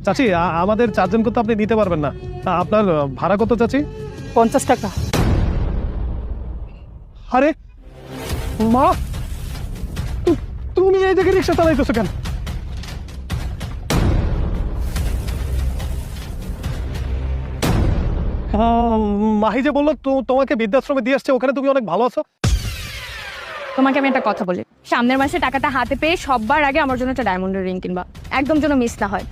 চাচি আমাদের 4 জনকে তো আপনি নিতে পারবেন না। আপনার ভাড়া কত চাচি? 50 টাকা। আরে মা, তুমি এই জায়গায় রিক্সা চালাইতেছো কেন? মাহি যে বললো তোমাকে বৃদ্ধাশ্রমে দিয়ে আসছে, ওখানে তুমি অনেক ভালো আছো। তোমাকে আমি একটা কথা বলি, সামনের মাসে টাকাটা হাতে পেয়ে সবার আগে আমার জন্য একটা ডায়মন্ডের রিং কিনবা, একদম যেন মিস না হয়।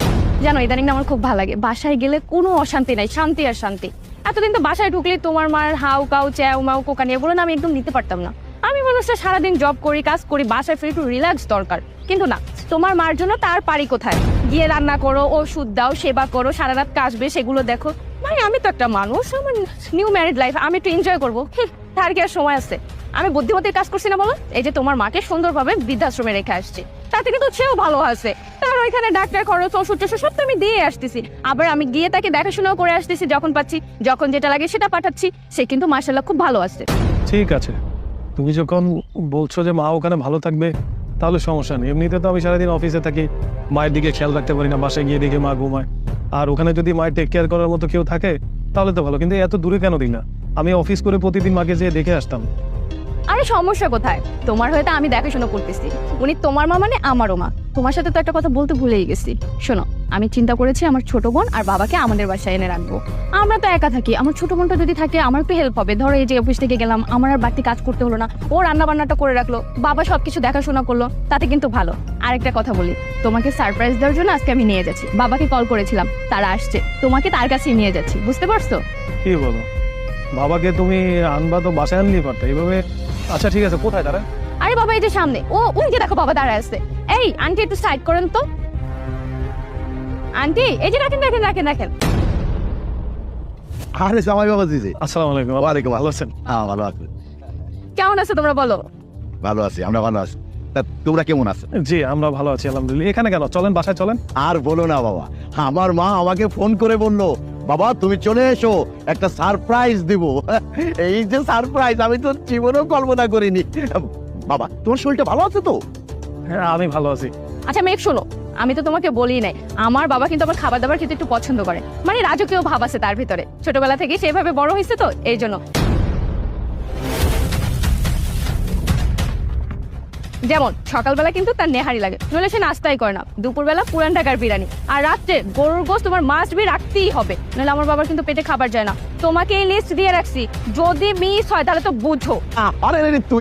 জানো ইদানিং না আমার খুব ভালো লাগে, বাসায় গেলে কোনো অশান্তি নাই, শান্তি আর শান্তি। এতদিন তো বাসায় ঢুকলে তোমার মার হাউ কাউ চ্যাও মাউ কোকানি এগুলো না আমি একদম নিতে পারতাম না। আমি মানুষটা সারাদিন জব করি, কাজ করি, বাসায় ফিরে একটু রিল্যাক্স দরকার। কিন্তু না, তোমার মার জন্য তার পারি কোথায়, গিয়ে রান্না করো, ওষুধ দাও, সেবা করো, সারা রাত কাশবে, সেগুলো দেখো। মানে আমি তো একটা মানুষ, আমার নিউ ম্যারিড লাইফ, আমি একটু এনজয় করবো, তার কি আর সময় আছে? আমি বুদ্ধিমতির কাজ করছি না বলো? এই যে তোমার মাকে সুন্দরভাবে বৃদ্ধাশ্রমে রেখে আসছি, তাতে কিন্তু সেও ভালো আছে। তার ওইখানে ডাক্তার খরচ, ওষুধ টষুধ সব তো আমি দিয়ে আসতেছি, আবার আমি গিয়ে তাকে দেখাশোনাও করে আসতেছি, যখন পাচ্ছি, যখন যেটা লাগে সেটা পাঠাচ্ছি। সে কিন্তু মাশাআল্লাহ খুব ভালো আছে। ঠিক আছে, তুমি যখন বলছো যে মা ওখানে ভালো থাকবে তাহলে সমস্যা নেই। এমনিতে তো আমি সারাদিন অফিসে থাকি, মায়ের দিকে খেয়াল রাখতে পারি না, বাসায় গিয়ে দেখে মা ঘুমায়। আর ওখানে যদি মায়ের টেক কেয়ার করার মতো কেউ থাকে তাহলে তো ভালো, কিন্তু এত দূরে কেন দিই না? আমি অফিস করে প্রতিদিন মাকে যেয়ে দেখে আসতাম। আরে সমস্যা কোথায়? তোমার হয়তো আমি দেখাশোনা করতেছি, উনি তোমার মা মানে আমারও মা। তোমার সাথে তো একটা কথা বলতে ভুলেই গেছি। শোনো, আমি চিন্তা করেছি আমার ছোট বোন আর বাবাকে আমাদের বাসায় এনে রাখবো। আমরা তো একা থাকি, আমার ছোট বোনটা যদি থাকে আমার একটু হেল্প হবে। ধরো এই যে অফিস থেকে গেলাম, আমার আর বাড়তি কাজ করতে হলো না, ও রান্না বান্নাটা করে রাখলো, বাবা সবকিছু দেখাশোনা করলো, তাতে কিন্তু ভালো। আরেকটা কথা বলি, তোমাকে সারপ্রাইজ দেওয়ার জন্য আজকে আমি নিয়ে যাচ্ছি। বাবাকে কল করেছিলাম, তারা আসছে, তোমাকে তার কাছেই নিয়ে যাচ্ছি, বুঝতে পারছো? কি বলো, বাবাকে তুমি আনবা তো বাসায় আনলেই পারতে এইভাবে। আচ্ছা ঠিক আছে, কোথায় তারা? আরে বাবা এই যে সামনে, ওই যে দেখো বাবা দাঁড়ায় আছে। এই আন্টি একটু সাইড করেন তো। আন্টি এই যে রাখেন রাখেন রাখেন রাখেন। আরে জামাই বাবা দিদি, আসসালামু আলাইকুম। ওয়ালাইকুম ভালো আছেন? হ্যাঁ ভালো আছি, কেমন আছো তোমরা বলো? ভালো আছি, আমরা ভালো আছি। তা তোমরা কেমন আছো? জি আমরা ভালো আছি আলহামদুলিল্লাহ। এখানে কেন, চলেন বাসায় চলেন। আর বলো না বাবা, আমার মা আমাকে ফোন করে বললো, বাবা তুমি চলে এসো, একটা সারপ্রাইজ দিব। এই যে সারপ্রাইজ, আমি তো জীবনেও কল্পনা করিনি। বাবা তোমার শরীরটা ভালো আছে তো? হ্যাঁ আমি ভালো আছি। আচ্ছা মেঘ শোনো, আমি তো তোমাকে বলি নাই, আমার বাবা কিন্তু আমার খাবার দাবার খেতে একটু পছন্দ করে, মানে রাজকীয় ভাব আছে তার ভিতরে, ছোটবেলা থেকে সেভাবে বড় হয়েছে তো এই জন্য। যেমন সকালবেলা কিন্তু তার নেহারি লাগে, নইলে সে নাস্তাই করে না। দুপুরবেলা পুরান ঢাকার বিরিয়ানি, আর রাত্রে গরুর গোশত তোমার মাস্ট বি রাখতেই হবে, নইলে আমার বাবার কিন্তু পেটে খাবার যায় না। তোমাকে এই লিস্ট দিয়ে রাখছি, যদি মিস হয় তাহলে তো বুঝো। আরে তুই